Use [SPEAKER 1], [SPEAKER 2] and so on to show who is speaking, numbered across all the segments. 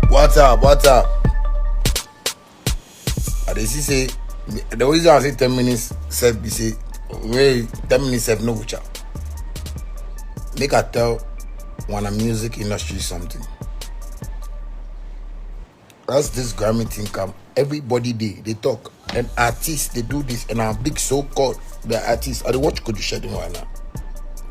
[SPEAKER 1] What's up? What's up? They say the reason I say 10 minutes self be say wait 10 minutes self no wucha. Make I tell when a music industry something. As this Grammy thing come, everybody they talk and artists they do this and our big so-called the artists I watch Could You Shedding right now.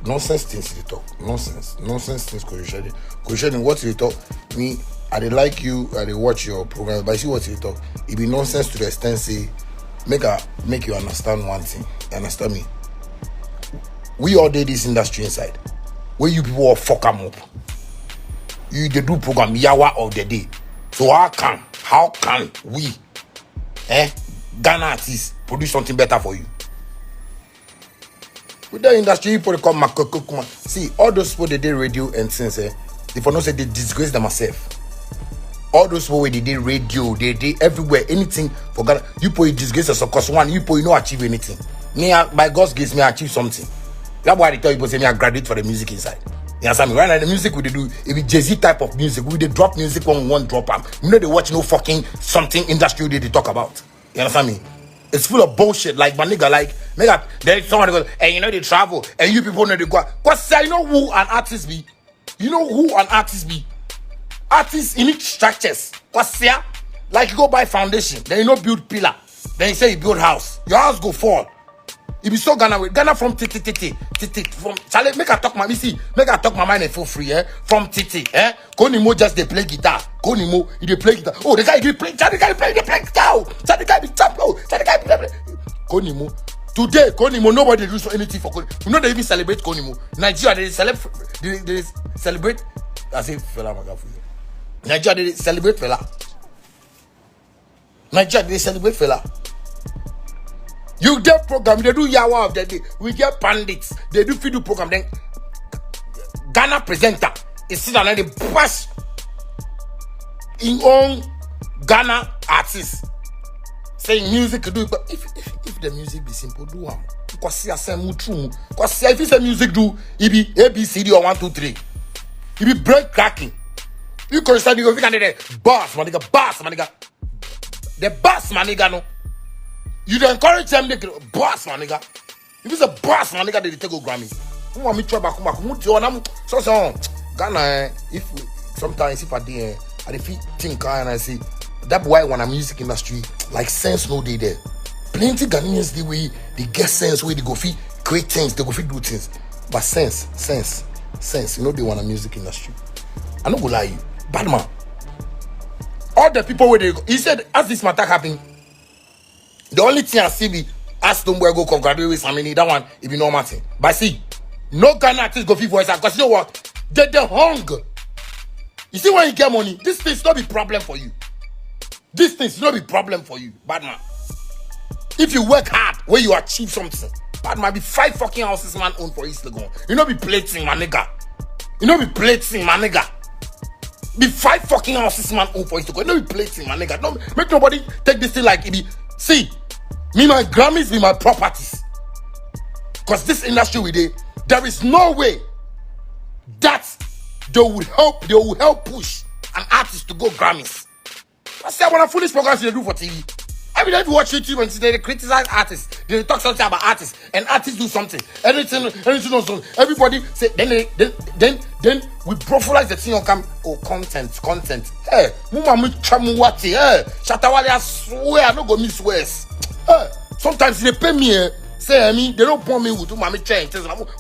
[SPEAKER 1] Nonsense things they talk. Nonsense things Could You Shedding. Could You Shedding what they talk me. I dey like you, I dey watch your programs, but I see what you talk. It be nonsense to the extent say make you understand one thing. You understand me? We all did this industry inside. Where you people all fuck them up. You they do program yawa of the day. So how can we Ghana artists produce something better for you? With the industry people come Makoko. See, all those people they did radio and things they for no say they disgrace themselves. All those people they did radio, they did everywhere, anything for Ghana. You put disgrace yourself because one, you put you not achieve anything. Me, by God's grace, me achieve something. That's why they tell people say me I graduate for the music inside. You understand me? Right now the music we do, it be Jay-Z type of music. We they drop music one drop am. You know they watch no fucking something industry they talk about. You understand me? It's full of bullshit. Like my nigga, like there's someone goes, and you know they travel, and you people know they go. Cause I know who an artist be. You know who an artist be. Artists in each structures. Cause yeah, like you go buy foundation, then you know build pillar, then you say you build house. Your house go fall. It be so Ghana from titi from Charlie. Make I talk my make I talk my mind and feel free. From titi. Konimo just they play guitar. Konimo he play guitar. Oh the guy he play. Charlie guy play guitar. Charlie guy be champ. Oh Charlie guy play. Konimo. Today, Konimo, nobody do anything for Konimo. You know they even celebrate Konimo. Nigeria, they celebrate. I say fella magafu. Nigeria, they celebrate fella. Nigeria, they celebrate fella. You get program, they do yawa of the day. We get pandits, they do video program. Then Ghana presenter is sit down and they push in own Ghana artists. Saying music do it, but if the music be simple, do one. Because see, I say true. Because if you say music do, it be A B C D or 1 2 3. It be break cracking. You can start you go the boss, my nigga. The boss, my nigga, no. You don't encourage them, they boss, my nigga. If it's a boss, my nigga, they take go Grammy. Who want me try back? So Ghana. If sometimes if I did, I think and I say. That's why when a music industry like sense no day there. Plenty Ghanaians the way they get sense where they go fit create things, they go fit do things. But sense. You know they want a music industry. I don't go lie you. Bad man. All the people where they go, he said as this matter happen, the only thing I see be ask them where go graduate with something, that one it be normal thing. But see, no Ghana artist go fit voice because you know what? They hunger. You see when you get money, this thing's not be problem for you. This thing's not be problem for you, bad man. If you work hard, where you achieve something, bad man be 5 fucking houses man own for East Legon. You know be plating, my nigga. Be 5 fucking houses man own for East Legon. You know be plating, my nigga. Don't make nobody take this thing like it be. See, me my Grammys be my properties. Cause this industry we did, there is no way that they will help push an artist to go Grammys. I say I want to foolish programs they do for TV. Every day you watch YouTube and they criticize artists, they talk something about artists, and artists do something. Anything also. Everybody say then we profileize the thing on content. Hey, mama chamu wati. Hey, Shatawale I swear I no go miss words. Hey, sometimes they pay me. Say me, they don't want me with mama chain.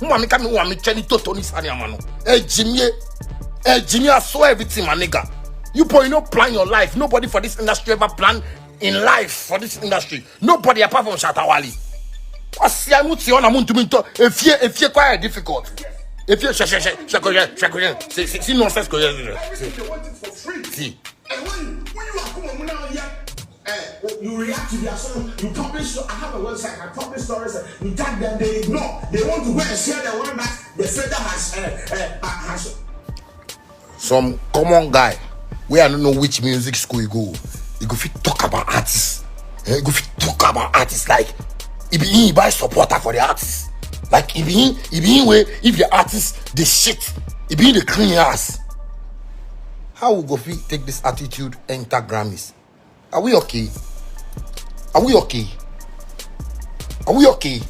[SPEAKER 1] Mama come me want chain to Tony Sanyamano. Hey Jimmy, I swear everything, my nigga. You boy, no plan your life. Nobody for this industry ever plan in life for this industry. Nobody apart from Shatawale. If you're quite difficult. If you're see nonsense. See.
[SPEAKER 2] And when you are coming now, you react to their song, you publish. I have a website, I publish stories, you tag them, they ignore. They want to go and share the one that the federal has.
[SPEAKER 1] Some common guy. Where I don't know which music school you go fit talk about artists. You go fit talk about artists like It be he buy supporter for the artists. Like it be him way if the artists they shit, it be the clean ass. How will go fit take this attitude enter Grammys? Are we okay? Are we okay? Are we okay?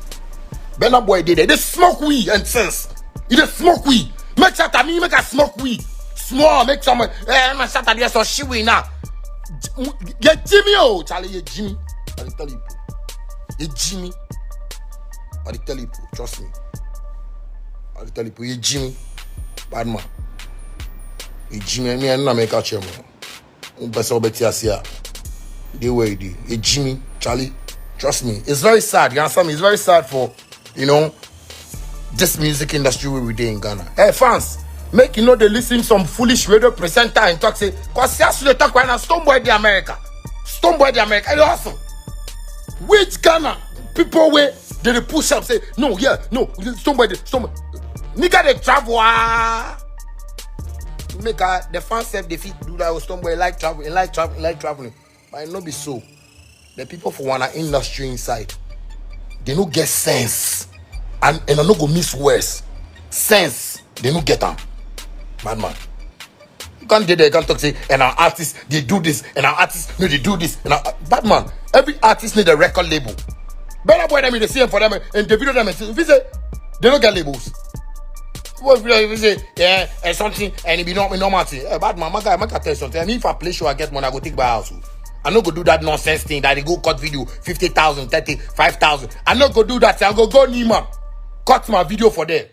[SPEAKER 1] Burna Boy did it. They smoke weed and sense. You just smoke weed. Make sure that me make a smoke weed. Small, make some. Man, shut up. Yes, or she will now. Yeah, Jimmy, oh, Charlie, yeah, Jimmy. I tell you, yeah, Jimmy. I tell you, trust me. I tell you, yeah, Jimmy. Bad man. Yeah, Jimmy, me and I make a chairman. Better bet you the way you do. Yeah, Jimmy, Charlie. Trust me, it's very sad. You understand me? It's very sad for, you know, this music industry we do in Ghana. Hey, fans, make you know they listen some foolish radio presenter and talk say, cause yes, they talk right now, Stonebwoy the America. Stonebwoy the America. It's awesome. Which Ghana people where they push up say, no, yeah, no, Stonebwoy. Nigga they travel. Make the fans say they fit do that with Stonebwoy like traveling. But it not be so. The people for one industry inside, they don't get sense. And I no go miss words. Sense, they don't get them. Man. You can't do that, you can't talk say, and our artists, they do this, and our artists, no, they do this. Bad man, every artist need a record label. Burna Boy them in the same for them, and the video them, if you say, they don't get labels. What if you say, yeah, and something, and it be not normal thing. Bad man, my guy, I can tell you something. I mean, if I play show, I get money, I go take my house. I no go do that nonsense thing that they go cut video 50,000, 35,000. I no go do that. I go Nima, cut my video for them.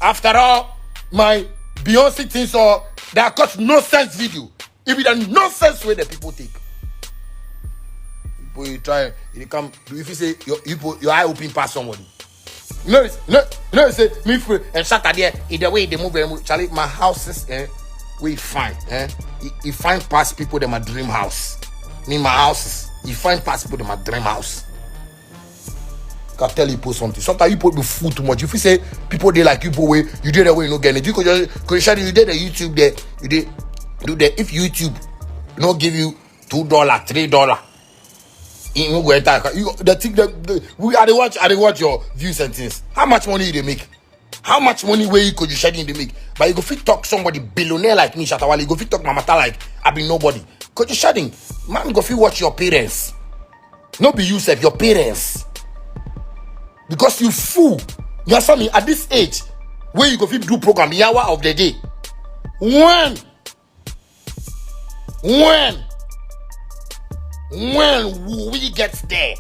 [SPEAKER 1] After all, my Beyonce things or they are cut nonsense video. If it a nonsense way that people take. People you try, you come. If you say your eye open past somebody, you say me free and Saturday either way they move. Charlie, my house is we fine. You find past people that my dream house. Me, my houses. You find past people in my dream house. Can tell you post something. Sometimes you put the food too much. If you say people they like you put way, you did that way, you no get it. You could you did the YouTube there. You did do that. If YouTube not give you $2, $3, you no go enter. The thing that I watch your views and things. How much money they make? How much money where you could you shedding they make? But you go fit talk somebody billionaire like me, Shatawale. You go fit talk Mamata like I be nobody. Cause you shedding, man go fit watch your parents. No be you self, your parents. Because you fool. You understand me? At this age, where you go fit do program the hour of the day. When we get there,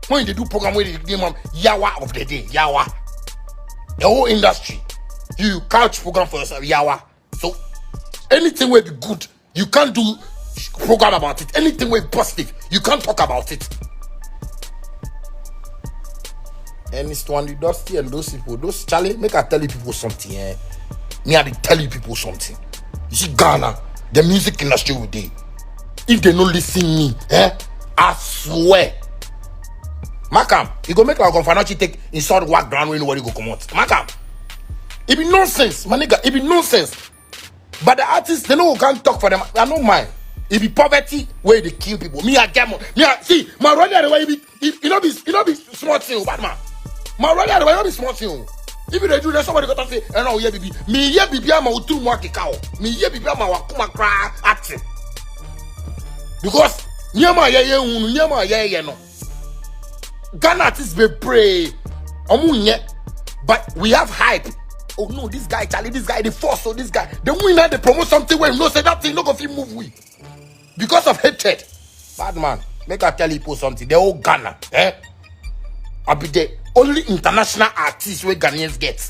[SPEAKER 1] when they do program where they give them yawa of the day, yawa. The whole industry, you couch program for yourself, yawa. So anything will be good, you can't do program about it. Anything will be positive, you can't talk about it. And it's one the Dusty and those people, those Charlie, make I tell you people something. Me I tell you people something. You see Ghana, the music industry with they. If they don't listen me, I swear. Makam, you go make like Gonfanachi take inside work ground when nobody go come out. Makam, it be nonsense, my nigga. It be nonsense. But the artists, they know who can't talk for them. I don't mind. It be poverty where they kill people. Me I get more. Me I see my brother the way it not be small thing, bad man. My brother the way not be small thing. If they do that, somebody got to say, "Oh yeah, baby, me yeah, baby, I'm out too much cow. Me yeah, baby, I'm out come cry acting." Because nyama yeah no. Ghana artists be pray, but we have hype. Oh no, this guy, Charlie, this guy, the force, so this guy, the winner, they promote something where you know say that thing not gonna move we because of hatred. Bad man, make I tell you something. The whole Ghana, I be the only international artist where Ghanaians get.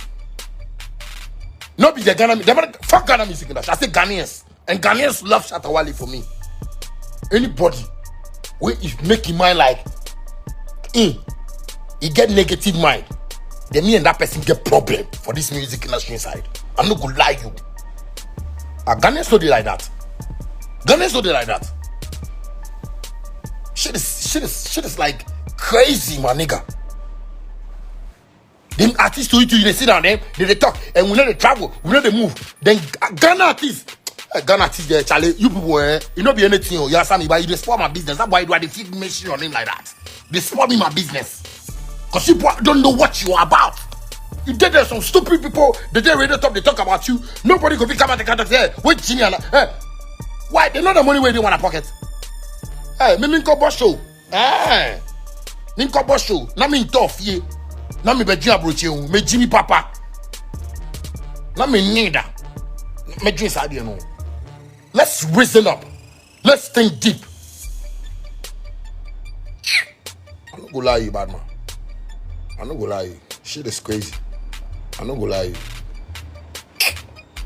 [SPEAKER 1] Not be the Ghana, fuck Ghana music industry. I say Ghanaians, and Ghanaians love Shatawale for me. Anybody where is making mind like he get negative mind, then me and that person get problem for this music industry inside. I'm not gonna lie you. Ghanaians don't like that. Ghanaians don't like that. Shit is like crazy, my nigga. Them artists to you, they sit down there, they talk, and we know they travel, we know they move. Then Ghana artists, there, Charlie, you people, you know be anything, you understand me, but you just spoil my business. That's why I do the feed machine on him like that. They spoil me my business. Because people don't know what you are about. You did there some stupid people, they did radio top, they talk about you. Nobody could be come out the country say, wait, Genie, why? They know the money where they want to pocket. Hey, me minko boss show. Hey, minko boss show. Na me tough ye. Na me beji abroche me Jimmy Papa. Na me nida. Me drink idea no. Let's reason up. Let's think deep. I don't go lie you, bad man. I don't go lie you. Shit is crazy. I don't go lie you.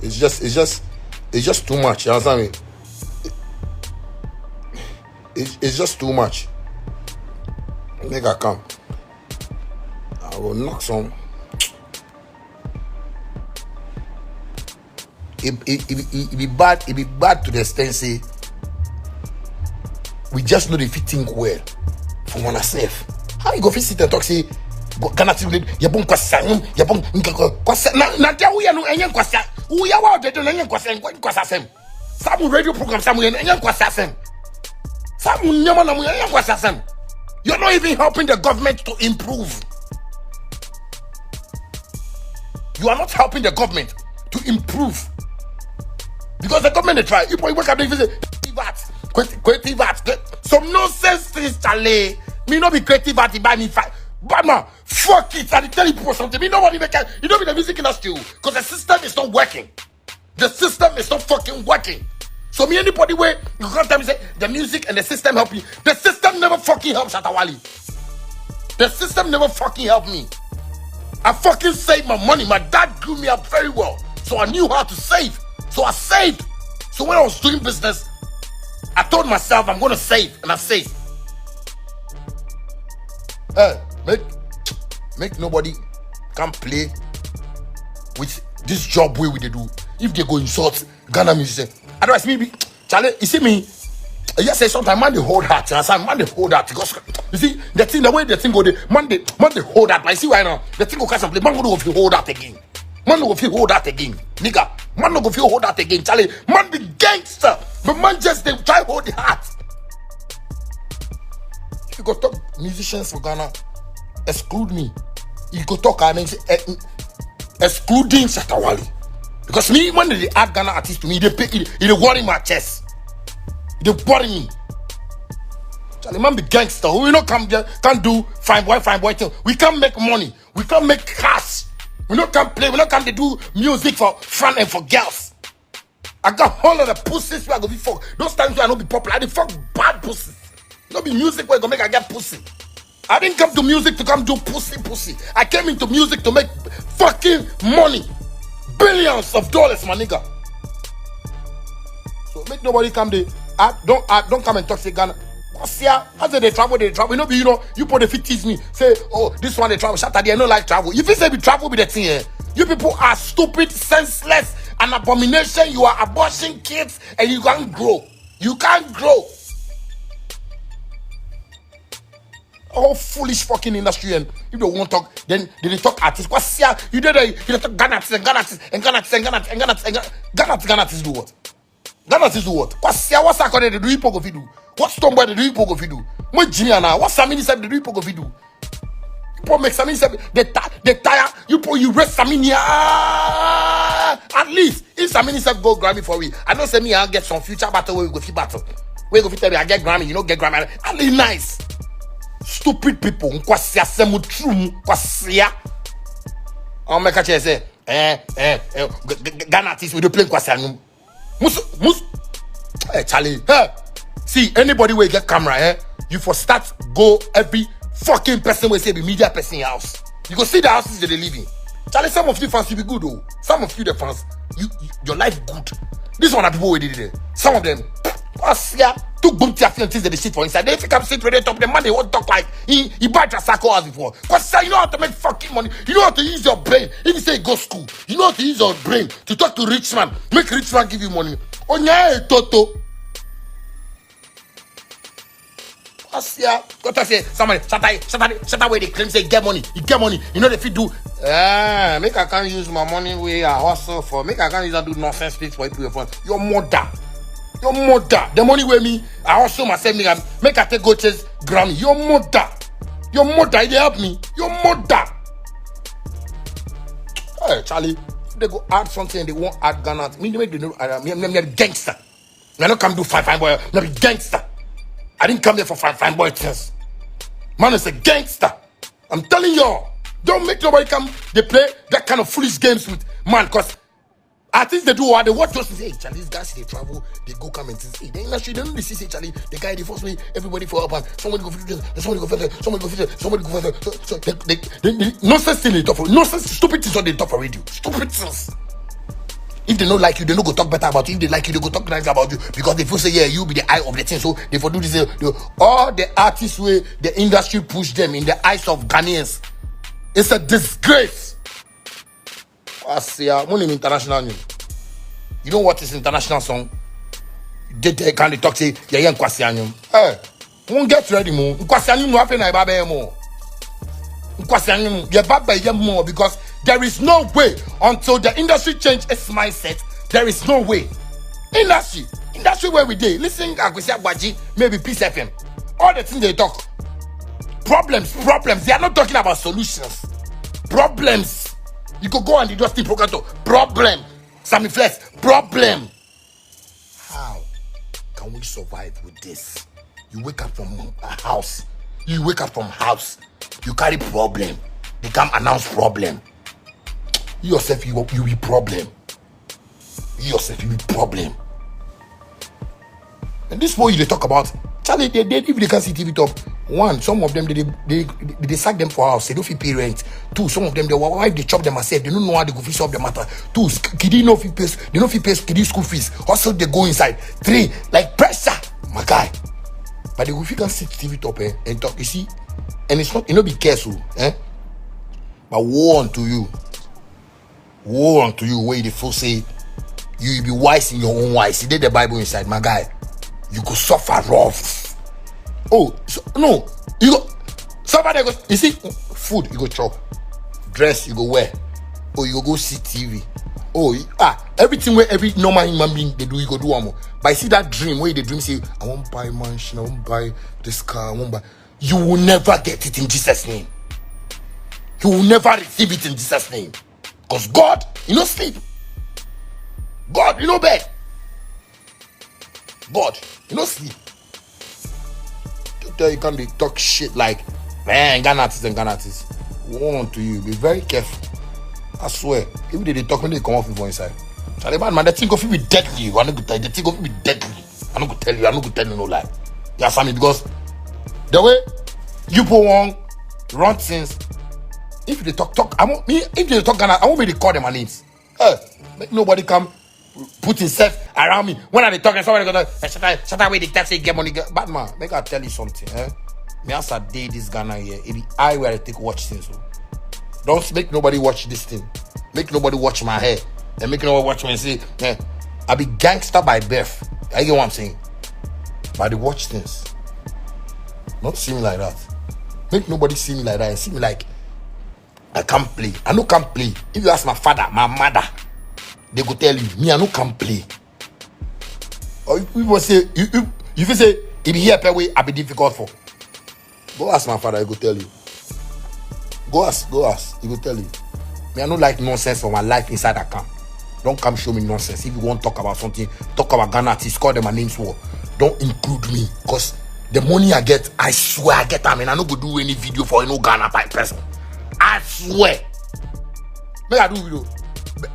[SPEAKER 1] It's just too much. You understand me? It's just too much. Make I come. I will knock some. It be bad. It be bad to the extent say we just know if you think well for one ourselves. How you go fit sit and talk say Ghana team you bon kwasa you bon kwasa na dia we no enye kwasa we ya wa de no enye kwasa sem. Some radio program some enye kwasa sem. Some nyama na enye kwasa sem. You're not even helping the government to improve. You are not helping the government to improve. Because the government they try. You work at the creative arts. Some nonsense things, Charlie. Me not be creative art by me. But man, fuck it. I tell you something. Me nobody make it. You don't be the music industry because the system is not working. The system is not fucking working. So me anybody where you come tell me say the music and the system help you. The system never fucking helps Shatawali. The system never fucking helped me. I fucking saved my money. My dad grew me up very well. So I knew how to save. So I saved. So when I was doing business, I told myself I'm gonna save, and I saved. Make nobody come play with this job way we they do. If they go insult Ghana musician, otherwise maybe Charlie, you see me. Yes, say sometimes man they hold heart, and I man they hold heart because you see the way the thing go there, man they hold that. But I see why now the thing go catch and play. Man go go feel hold that again. Man no go feel hold that again, nigga. Man no go feel hold that again, Charlie. Man be gangster, but man just they try hold the heart. If you go talk musicians for Ghana, exclude me. You go talk and then say excluding Shatawali, because me when they add Ghana artists to me, they pay it worry my chest. They worry me. Charlie, man be gangster. We not can't do fine boy thing. We can't make money. We can't make cash. We not can play. We not can do music for fun and for girls. I got all of the pussies where I go be fuck. Those times where I don't be popular, I dey fuck bad pussies. Not be music where I go make I get pussy. I didn't come to music to come do pussy. I came into music to make fucking money. Billions of dollars, my nigga. So make nobody come there. Don't come and talk to Ghana. What's here? As they travel. You know, you put the 50s me. Say, oh, this one they travel. Shut up, they don't like travel. If you say we travel with the thing here, you people are stupid, senseless, an abomination. You are abortion kids and you can't grow. You can't grow. Oh, foolish fucking industry. And if they won't talk, then they talk artists. What's here? You did you talk Ghana artists. Ghana artists do what? Ghana artists do what? What's here? What's according to the people go do? What Stonebwoy they do you go do? What Jimmy now? What Samini said they do you go do? You make Samini said they tire. You rest Samini. At least if Samini said go Grammy for we, I know say me I get some future battle where we go fit battle. Where go fit tell me I get Grammy, you know get Grammy. At least nice. Stupid people. Nkwasia semu true. Nkwasia. I'll make a chair say Ghana artists we do play Nkwasia. Mus. Hey Charlie. Hey. See, anybody will get camera, you for start go every fucking person will say be media person in your house. You go see the houses that they live in. Charlie, some of you fans will be good though. Some of you the fans, your life good. This one are people who did it there. Some of them, took boom to things that they sit for inside. They if you come sit right on top, the man they won't talk like he buy a circle as before. Because you know how to make fucking money. You know how to use your brain. If you say go school, you know how to use your brain to talk to rich man. Make rich man give you money. Oh yeah, Toto. Yeah, got to say somebody shut away they claim say get money. You get money. You know if you do make I can't use my money where I hustle for. Make I can't use and do nonsense things for people for your mother. The money where me I hustle myself make I take go chase Grammy. Your mother. Your mother, they help me. Your mother. Hey, Charlie, if they go add something and they won't add Ghana, me they know me a gangster. I don't come do fine boy. I'm a gangster. I didn't come here for fine boy things. Man is a gangster. I'm telling y'all. Don't make nobody come. They play that kind of foolish games with man, cause artists they do what they watch those things. Hey, Charlie, these guys they travel, they go come and say, hey, the industry they don't see Charlie, the guy they force me, everybody for up and somebody go fit this, somebody go fit that, somebody go fit that, somebody go fit that. So they nonsense thing they talk for, nonsense stupid things on they talk for radio, stupid things. If they don't like you, they don't go talk better about you. If they like you, they go talk nice about you because they feel say, yeah, you be the eye of the thing. So they for do this. All the artists way the industry push them in the eyes of Ghanaians. It's a disgrace. I say, I'm international news. You know what is international song? They can they talk say, yeah, Nkwasianyum. Hey, won't get ready more. Nkwasianyum no happen na ibabe more. Nkwasianyum, yeah, babe more because there is no way until the industry change its mindset. There is no way. Industry where we dey. Listen, Akwesi Agbaji, maybe Peace FM. All the things they talk. Problems. They are not talking about solutions. Problems. You could go on the industry program to problem. Sammy Flex, problem. How can we survive with this? You wake up from a house. You carry problem. They come announce problem. You yourself, you be problem. You be problem. And this boy they talk about, Charlie, they if they can see TV top. One, some of them they sack them for house. They don't feel pay rent. Two, some of them their wife they chop them myself. They don't know how they go fix up the matter. Two, kiddy no fee pays. They don't fee pay kiddy school fees. Also they go inside. Three, like pressure, my guy. But if you can sit TV top and talk, you see, and it's not, you know, be careful, But woe unto you, where the fool say you be wise in your own wise. You did the Bible inside, my guy. You go suffer rough. Oh, no, you go somebody go. You see, food you go chop, dress you go wear. Oh, you go see TV. Oh, everything where every normal human being they do, you go do one more. But I see that dream where they dream say, I won't buy a mansion, I won't buy this car, I won't buy. You will never get it in Jesus' name. You will never receive it in Jesus' name. Because God, you know sleep. God, you know bed. God, you know sleep. You can't be talk shit like, man, Ghana artists. Warn to you, be very careful. I swear, if they talk when they come off from inside. Charlie man, the thing of be deadly. I don't go tell you. The thing of be deadly. I don't go tell you. I don't go tell you no lie. You understand me? Because the way you go on, run things. If they talk, if they talk Ghana, I won't be call them my names. Make nobody come put himself around me. When are they talking? Somebody gonna shut away the taxi, get money. Bad man, make I tell you something. Me as I day this Ghana here, it be I where I take watch things. So. Don't make nobody watch this thing. Make nobody watch my hair. And make nobody watch me and say, I be gangster by birth. I get what I'm saying. But they watch things. Not see me like that. Make nobody see me like that and see me like I can't play. I no can't play. If you ask my father, my mother, they go tell you, me I no can play. Or if people say, if you say, if you hear per way, I be difficult for. Go ask my father, he go tell you. Go ask, he go tell you. Me I no like nonsense for my life inside that camp. Don't come show me nonsense. If you want to talk about something, talk about Ghana artists, call them my names for. Don't include me, because the money I get, I swear I get them, and I no go do any video for any Ghana person. I swear. Make I do video.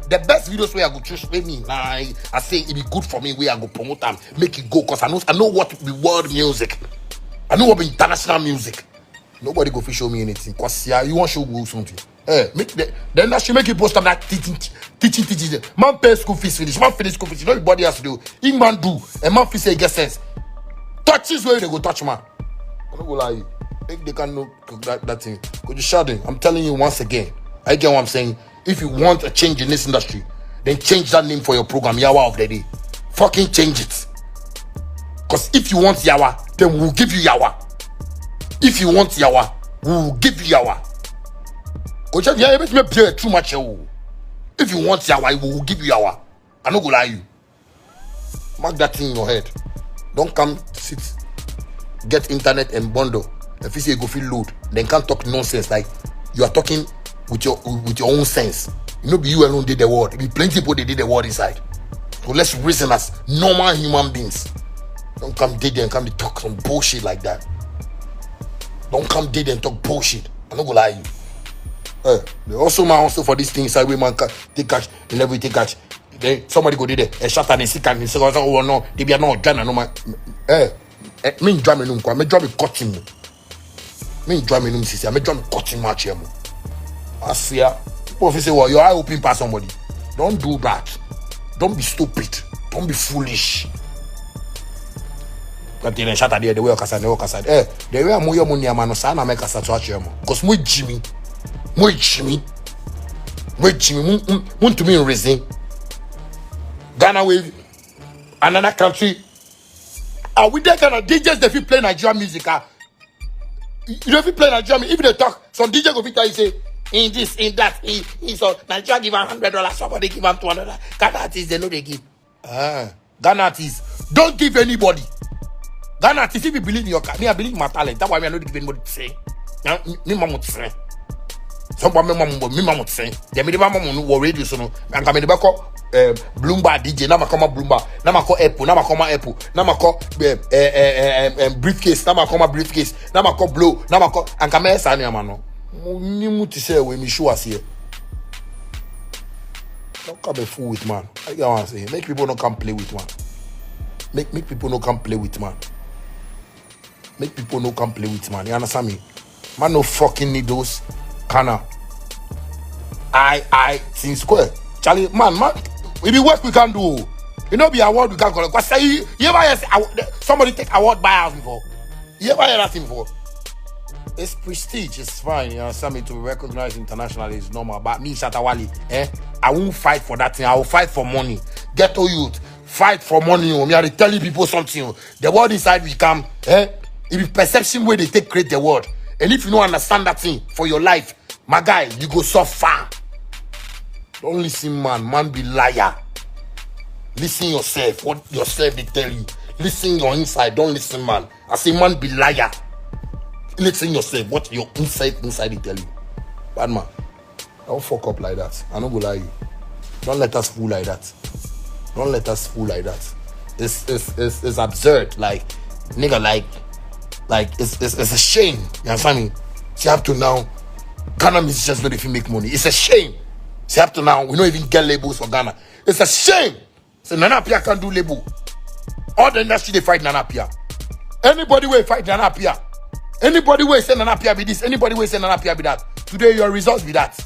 [SPEAKER 1] The best videos where I go choose with me. I say it be good for me where I go promote them, make it go, because I know what be world music. I know what be international music. Nobody go show me anything. Because you want to show something. Make then that should make you post up that teaching. Man pay school fees finish. Man finish school fees. Nobody has to do. If man do, and man feel say get sense. Touches where they go touch man. I don't go lie. Make they can know that thing. Go to shouting. I'm telling you once again. I get what I'm saying. If you want a change in this industry, then change that name for your program, Yawa of the Day. Fucking change it. Because if you want Yawa, then we'll give you Yawa. If you want Yawa, we will give you Yawa. Too much. If you want Yawa, we will give you Yawa. I'm not gonna lie you. Mark that thing in your head. Don't come sit, get internet and bundle. If you say go feel load, then can't talk nonsense like you are talking with your own sense. You know, be you alone did the word. Be plenty people they did the word inside. So let's reason as normal human beings. Don't come did and come to talk some bullshit like that. Don't come did and talk bullshit. I'm not gonna lie you. They also man also for this thing inside where man take cash and everything cash. Then somebody go there and shut and sick and say oh no, they be no Ghana no man. Me enjoy me num kwa me enjoy me cutting me. Me enjoy me num sisi. Me enjoy me cutting match here mo. Asia, people say well your eye open past somebody. Don't do that. Don't be stupid. Don't be foolish. But then shut there the way okasa ne okasa. The way amoyo mo niama no sa na make kasa to ache mo. Cause mo Jimmy to me in reason. Ghana with another country. Are we there kind of DJs that if play Nigerian music? You know if you play Nigerian music, if they talk, some DJ go fit tell you say in this, in that, in so Nigeria give him $100, somebody give him $200. Ghana artists they know they give. Ghana artists don't give anybody. Ghana artists if you believe in your me I believe in my talent. That's why I not give anybody to say. Me mama to say. Somebody me mama to say. They me mama no radio so no. And come me the call Bloomberg DJ. Now I come Bloomberg. Now I call Apple. Now I come Apple. Now I call briefcase. Now I come briefcase. Now I call Blow. Now I call and come here sani amano. Ni muti say we me show us here. Don't come be fool with man. I get what I'm saying. Make people not come play with man. Make people not come play with man. Make people no come play with man. You understand me? Man no fucking need those kinda I think square. Charlie, man, it be work we can do. You know, be award we can collect. Cause say you ever hear somebody take award buyout before? You ever hear that thing before? It's prestige, it's fine. You understand me? To be recognized internationally is normal. But me, Shatawali, I won't fight for that thing. I will fight for money. Ghetto youth, fight for money. Me are telling people something. The world inside we come, it be perception where they take create the world. And if you don't understand that thing for your life, my guy, you go so far. Don't listen, man. Man be liar. Listen yourself. What yourself they tell you. Listen your inside. Don't listen, man. I say man be liar. Listen yourself. What your inside they tell you. Bad man. Don't fuck up like that. I don't go lie you. Don't let us fool like that. Don't let us fool like that. It's absurd. Like nigga, like it's a shame. You understand me? See up to now, Ghana musicians don't even make money. It's a shame. See up to now, we don't even get labels for Ghana. It's a shame. So Nana Pia can't do label. All the industry they fight Nana Pia. Anybody will fight Nana Pia. Anybody will say Nana Pia be this. Anybody will say Nana Pia be that. Today your results be that.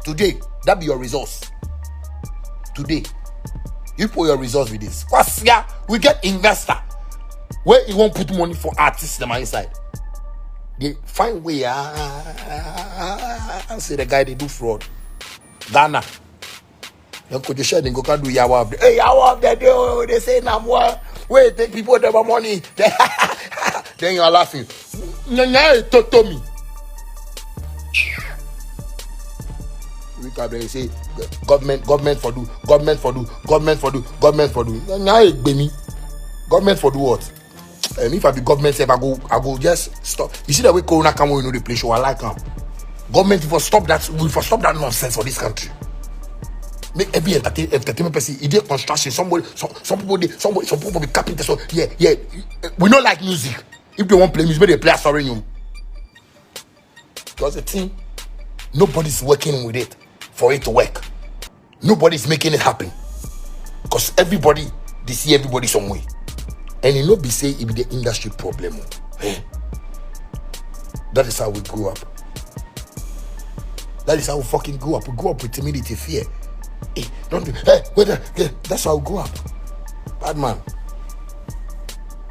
[SPEAKER 1] Today that be your results. Today you put your results with this. Cause yeah, we get investor where he won't put money for artists them inside. They find way. Say the guy they do fraud. Ghana. You could just share and go can do yawa. Hey, yawa they say now more. Wait, take people their money. Then you are laughing. Nyanya to me. We can say government for do. Nyanya gbemi. Government for do what? If I be government, I go just stop. You see the way Corona come, we know the place. So I like them. Government for stop that. We for stop that nonsense for this country. Make every entertainment person, idiot construction. Some people be carpenters. So yeah. We don't like music. If they want play music, they play a sorry. Because the thing, nobody's working with it for it to work. Nobody's making it happen. Because everybody, they see everybody some way. And you know, be say it be the industry problem. That is how we grew up. That is how we fucking grew up. We grew up with timidity, fear. That's how we grew up. Bad man.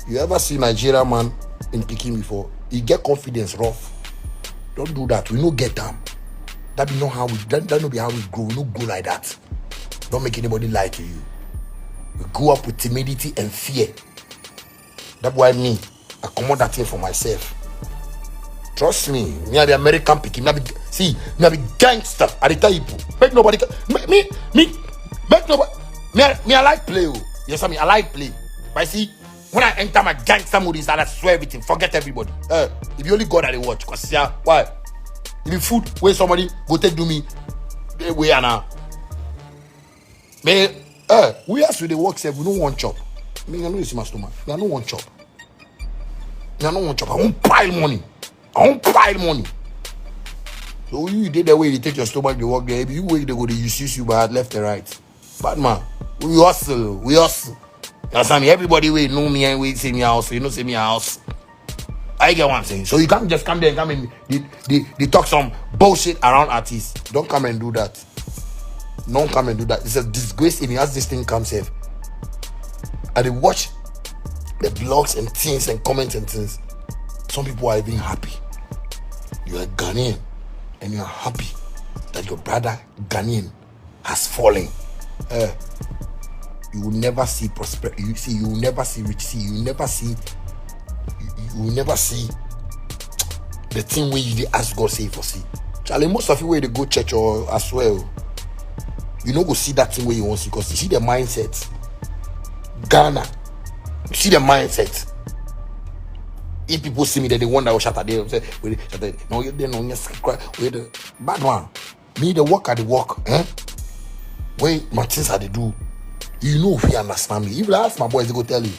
[SPEAKER 1] You ever see Nigeria man in Peking before? He get confidence rough. Don't do that. We no get them. That be not how we. That no be how we grow. We no go like that. Don't make anybody lie to you. We grew up with timidity and fear. That's why I come out that thing for myself. Trust me. Me are the American picking. Me are the gangster. I tell you, make nobody. Make nobody. Me I like play. Yes, I like play. But see, When I enter my gangster mode inside, I swear everything. Forget everybody. If you only God that they watch, cause yeah, why? If you food where somebody go take do me, we are now. Man, we as with the work we don't want chop. I know you see my stomach. I don't want chop. I don't want chop. I won't pile money. So you did the way you take your stomach, you walk there. If you wait, they go to use you bad left and right. Bad man, we hustle. You understand me? Everybody we know me and we see me house. You know see me house. I get what I'm saying. So you can't just come there and come in. They talk some bullshit around artists. Don't come and do that. Don't come and do that. It's a disgrace in as this thing comes here. And they watch the blogs and things and comments and things. Some people are even happy. You are Ghanaian and you are happy that your brother Ghanaian has fallen. You will never see prosperity. You will never see rich. You will never see the thing where you ask God say for see. Charlie, most of you where they go church or as well, you know go see that thing where you want to see, because you see the mindset. Ghana, you see the mindset. If people see me, they wonder what shatter they say. No, you don't know. Bad one. Me the work at the work. When my things are they do, you know if you understand me. If I ask my boys, they go tell you.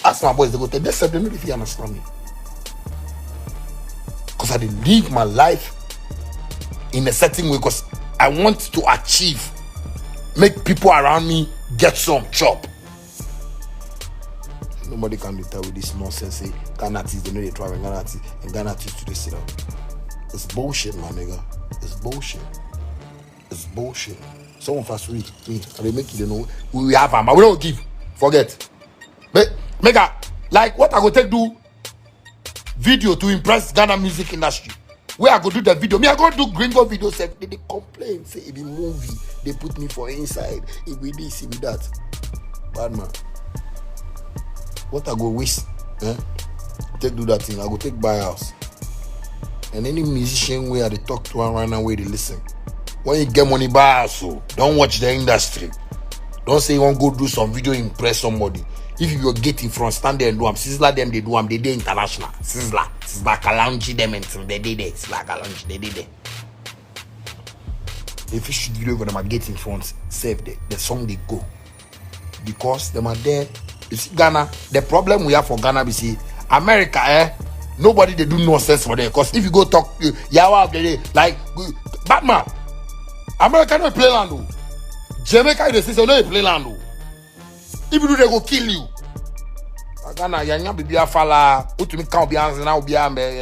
[SPEAKER 1] Ask my boys, they go tell you. They say they know if you understand me. Because I did live my life in a certain way, because I want to achieve, make people around me get some chop. Nobody can tell with this nonsense. Say Ghana artists, they know they try and Ghana artists to the sit down. It's bullshit, my nigga. It's bullshit. Someone fast read me and they make you know we have them, but we don't give. Forget. Make like what I go take do video to impress Ghana music industry. Where I go do the video, me I go do gringo video. Say they complain, say it be movie, they put me for inside. It be this, it be that. Bad man. What I go waste? Take do that thing. I go take buy house. And any musician where they talk to right now, where they listen. When you get money buy house, so don't watch the industry. Don't say you want to go do some video impress somebody. If you get in front, stand there and do them. Sizzler them, they do them. They international. Sizzler Kalonji them and they did it. Sizzler Kalonji, they did it. If you should video over them, get in front, save the song they go. Because them are there. You see, Ghana, the problem we have for Ghana, we see America, nobody they do nonsense for them. Because if you go talk Yawa of the day, like Batman, America don't play land. Jamaica, they say so they play land. If you do, they go kill you. Ghana, yanya bibi afala. Utu mi count bianz now biambe.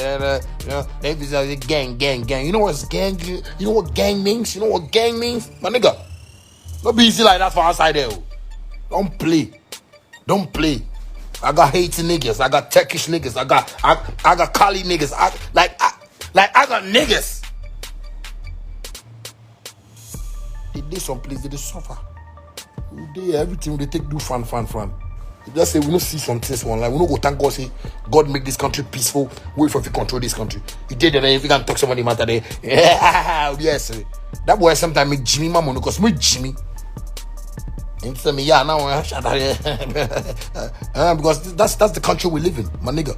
[SPEAKER 1] Then if it's gang. You know what's gang? You know what gang means? My nigga, not be easy like that for outside there. Don't play. I got Haiti niggas. I got Turkish niggas. I got Kali niggas. I got niggas. They did some place. They suffer. They everything they take do fun. They just say we don't see some things online. We don't go thank God. Say God make this country peaceful. Wait for if you control this country. He did it. If you can talk somebody matter there. Yes. That boy sometimes make Jimmy Mamon because me Jimmy. And tell me, yeah, now because that's the country we live in, my nigga.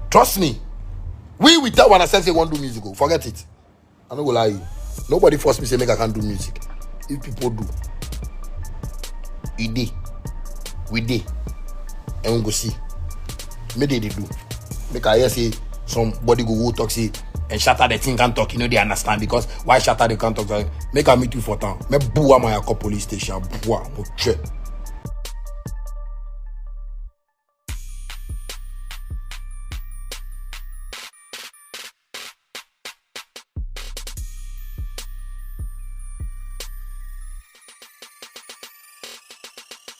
[SPEAKER 1] Trust me. We tell when I say want to do music, forget it. I don't go lie you. Nobody force me say make I can't do music. If people do, we did, and we go see. Maybe they do. Make I hear say somebody go talk say and shatter the thing can't talk. You know they understand because why shatter they can't talk? Make I meet you for town. Me bua my police station. Bua, mo check.